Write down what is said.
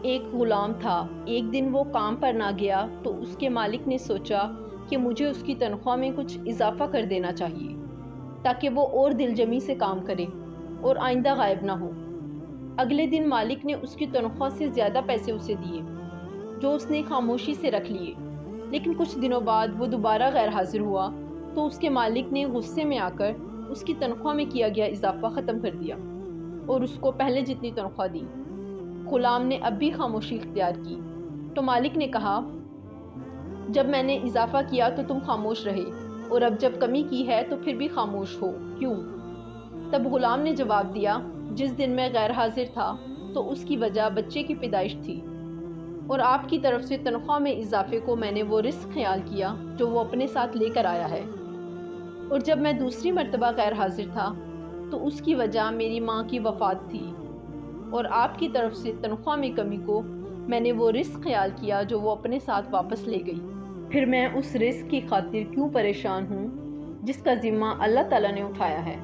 ایک غلام تھا۔ ایک دن وہ کام پر نہ گیا تو اس کے مالک نے سوچا کہ مجھے اس کی تنخواہ میں کچھ اضافہ کر دینا چاہیے تاکہ وہ اور دل جمی سے کام کرے اور آئندہ غائب نہ ہو۔ اگلے دن مالک نے اس کی تنخواہ سے زیادہ پیسے اسے دیے، جو اس نے خاموشی سے رکھ لیے۔ لیکن کچھ دنوں بعد وہ دوبارہ غیر حاضر ہوا تو اس کے مالک نے غصے میں آ کر اس کی تنخواہ میں کیا گیا اضافہ ختم کر دیا اور اس کو پہلے جتنی تنخواہ دی۔ غلام نے اب بھی خاموشی اختیار کی تو مالک نے کہا، جب میں نے اضافہ کیا تو تم خاموش رہے، اور اب جب کمی کی ہے تو پھر بھی خاموش ہو، کیوں؟ تب غلام نے جواب دیا، جس دن میں غیر حاضر تھا تو اس کی وجہ بچے کی پیدائش تھی، اور آپ کی طرف سے تنخواہ میں اضافے کو میں نے وہ رزق خیال کیا جو وہ اپنے ساتھ لے کر آیا ہے، اور جب میں دوسری مرتبہ غیر حاضر تھا تو اس کی وجہ میری ماں کی وفات تھی، اور آپ کی طرف سے تنخواہ میں کمی کو میں نے وہ رزق خیال کیا جو وہ اپنے ساتھ واپس لے گئی۔ پھر میں اس رزق کی خاطر کیوں پریشان ہوں جس کا ذمہ اللہ تعالیٰ نے اٹھایا ہے؟